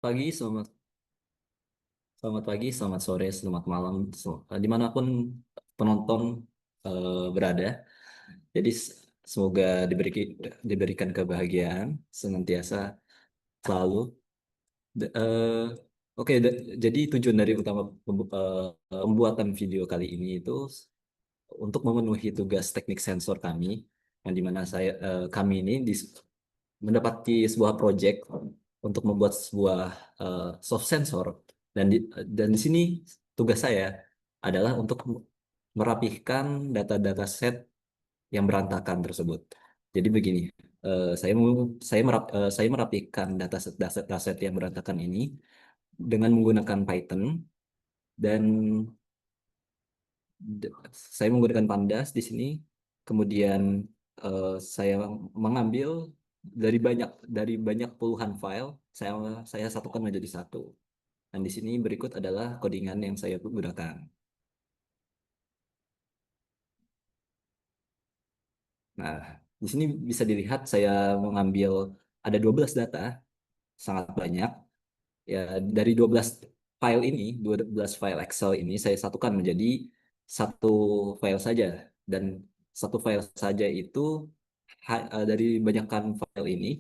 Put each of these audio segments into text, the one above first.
Pagi, selamat pagi, selamat sore, selamat malam, dimanapun penonton berada. Jadi semoga diberikan kebahagiaan senantiasa selalu. D- eh, Oke, jadi tujuan dari utama pembuatan video kali ini itu untuk memenuhi tugas teknik sensor kami, yang dimana kami ini mendapati sebuah project untuk membuat sebuah soft sensor dan di sini tugas saya adalah untuk merapihkan data-data set yang berantakan tersebut. Jadi begini, saya merapihkan data set yang berantakan ini dengan menggunakan Python dan d- saya menggunakan Pandas di sini. Kemudian saya mengambil dari banyak puluhan file, saya satukan menjadi satu. Dan di sini berikut adalah codingan yang saya gunakan. Nah, di sini bisa dilihat saya mengambil ada 12 data, sangat banyak. Ya, dari 12 file ini, 12 file Excel ini saya satukan menjadi satu file saja. Dan satu file saja itu dari banyakkan file ini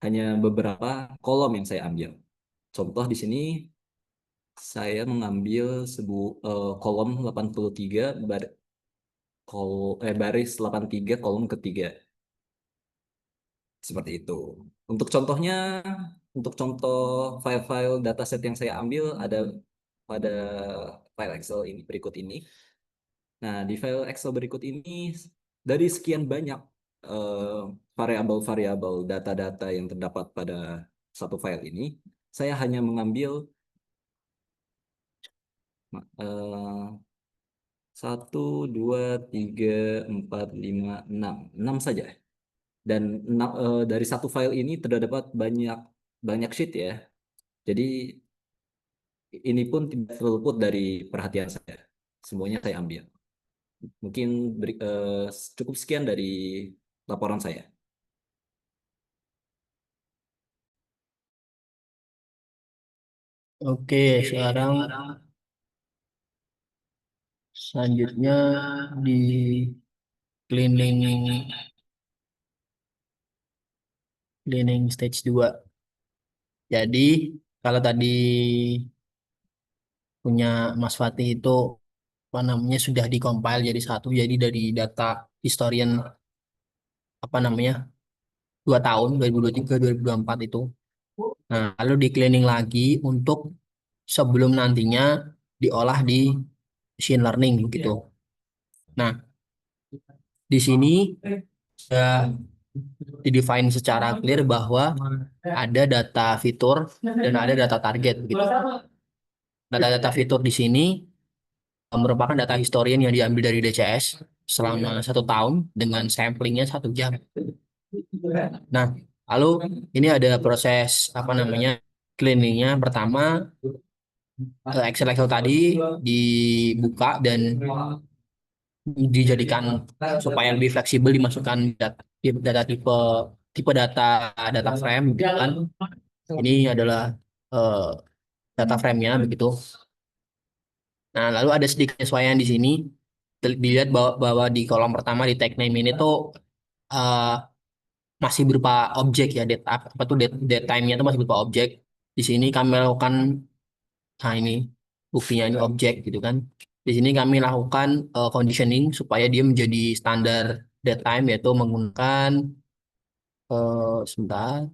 hanya beberapa kolom yang saya ambil. Contoh di sini saya mengambil kolom 83 baris 83 kolom ketiga seperti itu. Untuk contohnya, untuk contoh file-file dataset yang saya ambil ada pada file Excel ini berikut ini. Nah, di file Excel berikut ini dari sekian banyak eh, variabel-variabel data-data yang terdapat pada satu file ini, saya hanya mengambil eh, satu, dua, tiga, empat, lima, enam saja. Dan dari satu file ini terdapat banyak banyak sheet ya. Jadi ini pun tidak terluput dari perhatian saya. Semuanya saya ambil. Mungkin cukup sekian dari laporan saya. Oke, sekarang selanjutnya di cleaning cleaning stage 2. Jadi, kalau tadi punya Mas Fatih itu apa namanya sudah dikompil jadi satu, jadi dari data historian apa namanya 2 tahun 2023 2024 itu. Nah, lalu di cleaning lagi untuk sebelum nantinya diolah di machine learning gitu. Nah, di sini sudah di-define secara clear bahwa ada data fitur dan ada data target gitu. Data-data fitur di sini merupakan data historian yang diambil dari DCS selama 1 tahun dengan samplingnya 1 jam. Nah, lalu ini ada proses apa namanya cleaningnya. Pertama, Excel tadi dibuka dan dijadikan supaya lebih fleksibel dimasukkan data tipe tipe data data frame gitu kan. Ini adalah eh, data frame-nya begitu. Nah, lalu ada sedikit penyesuaian di sini. Dilihat bahwa di kolom pertama di tag name ini tuh eh, masih berupa objek ya, apa tuh date time-nya itu masih berupa objek. Di sini kami lakukan, nah ini buktinya ini objek gitu kan. Di sini kami lakukan conditioning supaya dia menjadi standar date time yaitu sebentar,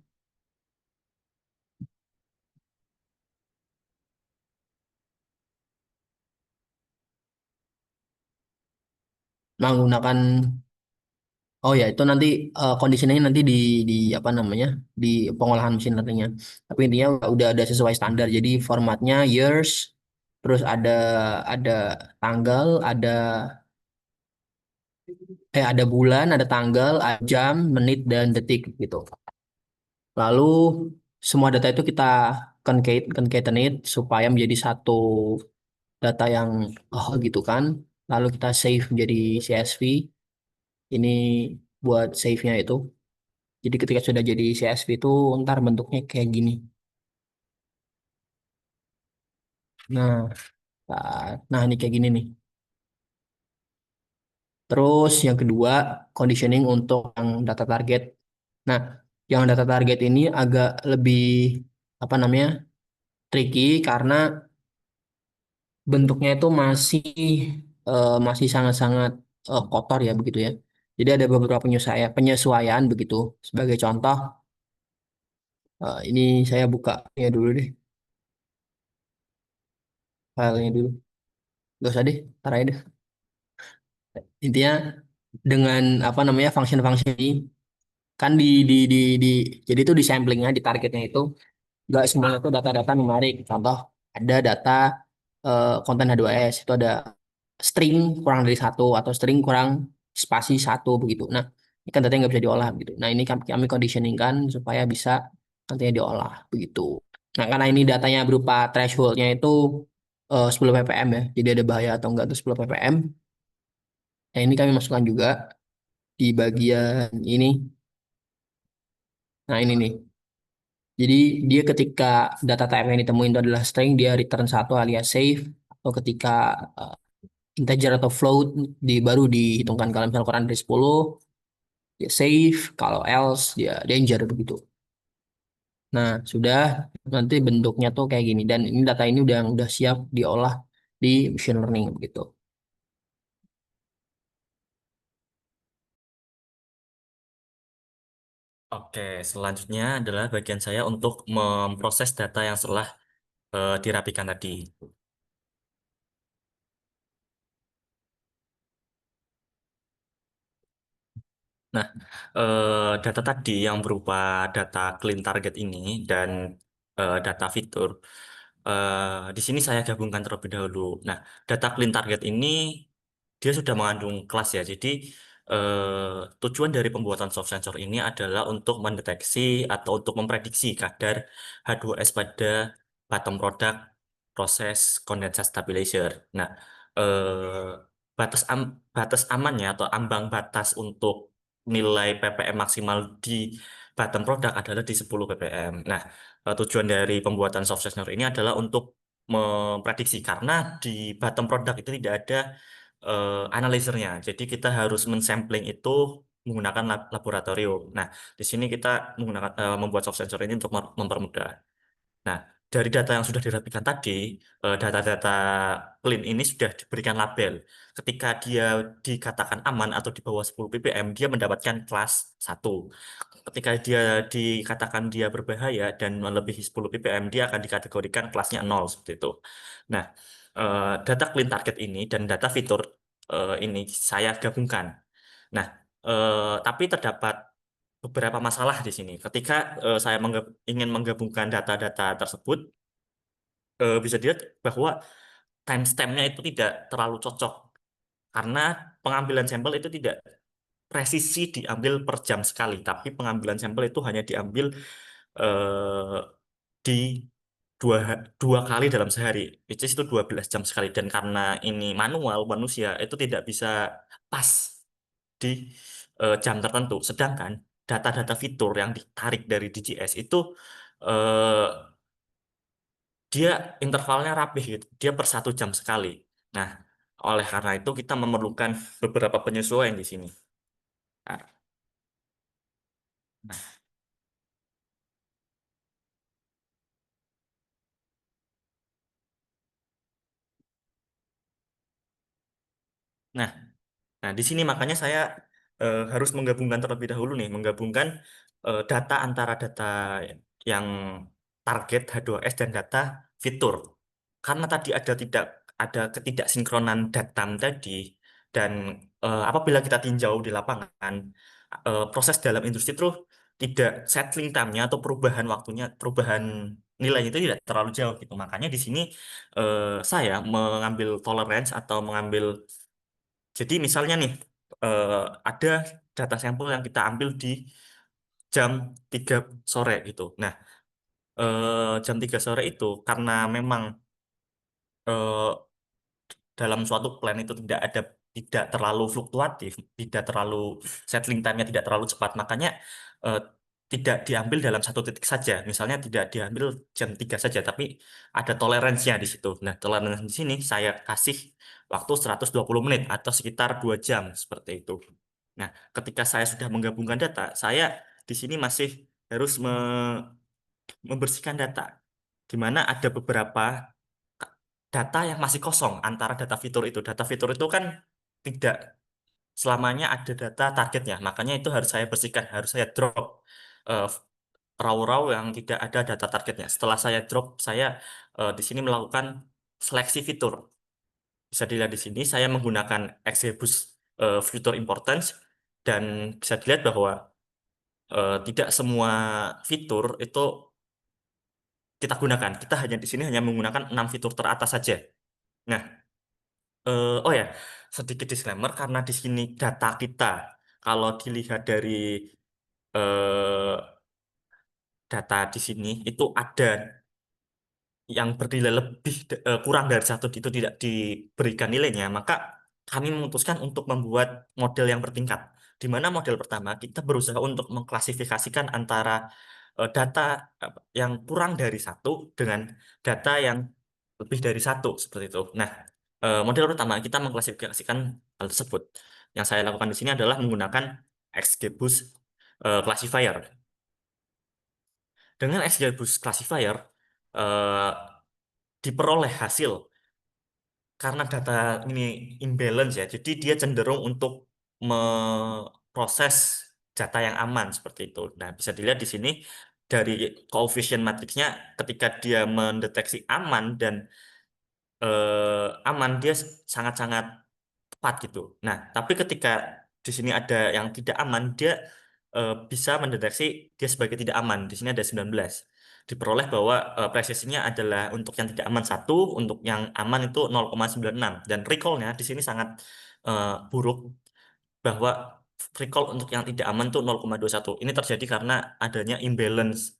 menggunakan. Oh ya, itu nanti conditioningnya nanti di apa namanya di pengolahan mesin nantinya. Tapi intinya udah ada sesuai standar. Jadi formatnya years, terus ada tanggal, ada bulan, ada tanggal, ada jam, menit dan detik gitu. Lalu semua data itu kita concatenate supaya menjadi satu data yang gitu kan. Lalu kita save menjadi CSV. Ini buat save-nya itu. Jadi ketika sudah jadi CSV itu ntar bentuknya kayak gini. Nah, nah ini kayak gini nih. Terus yang kedua, conditioning untuk yang data target. Nah, yang data target ini agak lebih apa namanya tricky karena bentuknya itu masih sangat-sangat kotor ya begitu ya. Jadi ada beberapa penyesuaian penyesuaian begitu. Sebagai contoh, ini saya buka ya dulu deh filenya dulu. Gak usah deh, tar aja deh. Intinya dengan apa namanya function-function ini kan di jadi itu di samplingnya di targetnya itu nggak semuanya itu data-data numerik. Contoh ada data konten H2S itu ada string kurang dari satu atau string kurang spasi satu begitu. Nah ini kan data yang nggak bisa diolah begitu. Nah ini kami conditioning kan supaya bisa nantinya diolah begitu. Nah karena ini datanya berupa thresholdnya itu 10 ppm ya. Jadi ada bahaya atau enggak itu 10 ppm. Nah ini kami masukkan juga di bagian ini. Nah ini nih. Jadi dia ketika data type yang ditemuin itu adalah string, dia return satu alias safe. Atau ketika uh, integer atau float baru dihitungkan kalau misalnya kurang dari 10, dia safe. Kalau else dia danger begitu. Nah sudah nanti bentuknya tuh kayak gini dan ini data ini udah siap diolah di machine learning begitu. Oke, selanjutnya adalah bagian saya untuk memproses data yang setelah dirapikan tadi. Nah, data tadi yang berupa data clean target ini dan data fitur, di sini saya gabungkan terlebih dahulu. Nah, data clean target ini dia sudah mengandung kelas ya. Jadi, tujuan dari pembuatan soft sensor ini adalah untuk mendeteksi atau untuk memprediksi kadar H2S pada bottom product proses condensate stabilizer. Nah, batas amannya atau ambang batas untuk nilai ppm maksimal di bottom product adalah di 10 ppm. Nah, tujuan dari pembuatan soft sensor ini adalah untuk memprediksi karena di bottom product itu tidak ada analyzernya. Jadi kita harus mensampling itu menggunakan laboratorium. Nah, di sini kita menggunakan membuat soft sensor ini untuk mempermudah. Nah, dari data yang sudah dirapikan tadi, data-data clean ini sudah diberikan label. Ketika dia dikatakan aman atau di bawah 10 ppm, dia mendapatkan kelas 1. Ketika dia dikatakan dia berbahaya dan melebihi 10 ppm, dia akan dikategorikan kelasnya 0 seperti itu. Nah, data clean target ini dan data fitur ini saya gabungkan. Nah, tapi terdapat beberapa masalah di sini. Ketika saya ingin menggabungkan data-data tersebut, bisa dilihat bahwa timestamp-nya itu tidak terlalu cocok karena pengambilan sampel itu tidak presisi diambil per jam sekali, tapi pengambilan sampel itu hanya diambil eh, di dua kali dalam sehari, which is itu 12 jam sekali. Dan karena ini manual, manusia itu tidak bisa pas di jam tertentu. Sedangkan data-data fitur yang ditarik dari DGS itu eh, dia intervalnya rapih gitu. Dia per 1 jam sekali. Nah, oleh karena itu kita memerlukan beberapa penyesuaian di sini. Nah, nah, nah, di sini makanya saya harus menggabungkan terlebih dahulu nih, menggabungkan data antara data yang target H2S dan data fitur. Karena tadi ada ketidaksinkronan datam tadi dan apabila kita tinjau di lapangan, proses dalam industri itu tidak settling time-nya atau perubahan waktunya, perubahan nilainya itu tidak terlalu jauh gitu. Makanya di sini saya mengambil tolerance atau mengambil jadi misalnya nih, eh, ada data sampel yang kita ambil di jam 3 sore gitu. Nah, jam 3 sore itu karena memang eh, dalam suatu plan itu tidak terlalu fluktuatif, tidak terlalu settling time-nya tidak terlalu cepat. Makanya eh, tidak diambil dalam satu titik saja. Misalnya tidak diambil jam 3 saja, tapi ada toleransinya di situ. Nah, toleransi di sini saya kasih waktu 120 menit atau sekitar 2 jam seperti itu. Nah, ketika saya sudah menggabungkan data, saya di sini masih harus membersihkan data, di mana ada beberapa data yang masih kosong antara data fitur itu. Data fitur itu kan tidak selamanya ada data targetnya, makanya itu harus saya bersihkan, harus saya drop eh, raw-raw yang tidak ada data targetnya. Setelah saya drop, saya di sini melakukan seleksi fitur. Bisa dilihat di sini, saya menggunakan XGBoost Future Importance dan bisa dilihat bahwa tidak semua fitur itu kita gunakan. Kita hanya di sini hanya menggunakan 6 fitur teratas saja. Nah, oh ya, sedikit disclaimer karena di sini data kita kalau dilihat dari eh, data di sini itu ada yang bernilai lebih kurang dari satu itu tidak diberikan nilainya, maka kami memutuskan untuk membuat model yang bertingkat. Di mana model pertama kita berusaha untuk mengklasifikasikan antara data yang kurang dari satu dengan data yang lebih dari satu seperti itu. Nah, model pertama kita mengklasifikasikan hal tersebut. Yang saya lakukan di sini adalah menggunakan XGBoost Classifier. Dengan XGBoost Classifier eh, diperoleh hasil karena data ini imbalance ya, jadi dia cenderung untuk memproses data yang aman seperti itu. Nah, bisa dilihat di sini dari coefficient matriksnya ketika dia mendeteksi aman dan aman dia sangat-sangat tepat gitu. Nah, tapi ketika di sini ada yang tidak aman, dia bisa mendeteksi dia sebagai tidak aman. Di sini ada 19. Diperoleh bahwa presisinya adalah untuk yang tidak aman 1, untuk yang aman itu 0,96. Dan recall-nya di sini sangat buruk bahwa recall untuk yang tidak aman itu 0,21. Ini terjadi karena adanya imbalance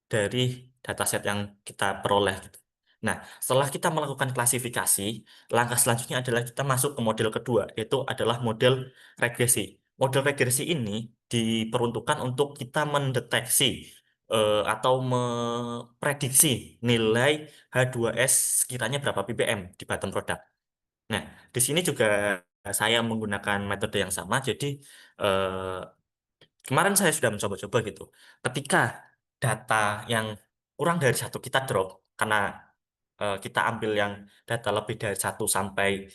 dari dataset yang kita peroleh gitu. Nah, setelah kita melakukan klasifikasi, langkah selanjutnya adalah kita masuk ke model kedua, yaitu adalah model regresi. Model regresi ini diperuntukkan untuk kita mendeteksi atau memprediksi nilai H2S sekiranya berapa ppm di bottom product. Nah, di sini juga saya menggunakan metode yang sama. Jadi, eh, kemarin saya sudah mencoba-coba gitu. Ketika data yang kurang dari satu kita drop, karena kita ambil yang data lebih dari satu sampai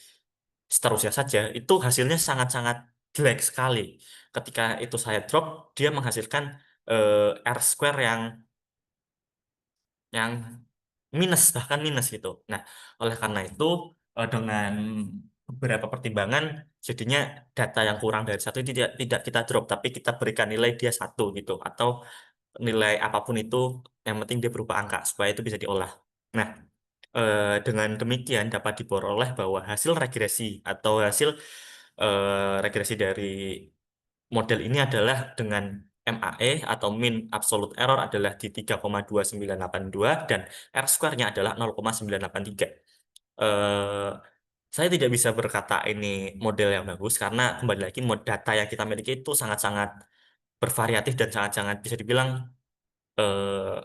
seterusnya saja, itu hasilnya sangat-sangat jelek sekali. Ketika itu saya drop, dia menghasilkan R square yang minus, bahkan minus gitu. Nah, oleh karena itu dengan beberapa pertimbangan jadinya data yang kurang dari satu itu tidak kita drop, tapi kita berikan nilai dia satu gitu, atau nilai apapun itu yang penting dia berupa angka supaya itu bisa diolah. Nah, dengan demikian dapat diperoleh bahwa hasil regresi atau hasil regresi dari model ini adalah dengan MAE atau mean absolute error adalah di 3,2982 dan R square-nya adalah 0,983. Eh, saya tidak bisa berkata ini model yang bagus karena kembali lagi data yang kita miliki itu sangat-sangat bervariatif dan sangat-sangat bisa dibilang eh,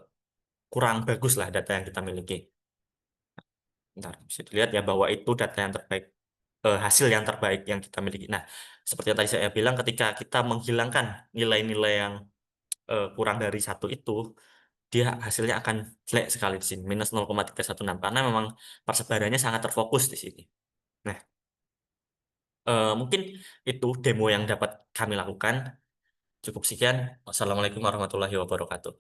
kurang bagus lah data yang kita miliki. Bentar, bisa dilihat ya bahwa itu data yang terbaik, hasil yang terbaik yang kita miliki. Nah, seperti yang tadi saya bilang, ketika kita menghilangkan nilai-nilai yang kurang dari satu itu, dia hasilnya akan jelek sekali di sini, minus 0,316, karena memang persebarannya sangat terfokus di sini. Nah, mungkin itu demo yang dapat kami lakukan. Cukup sekian. Wassalamualaikum warahmatullahi wabarakatuh.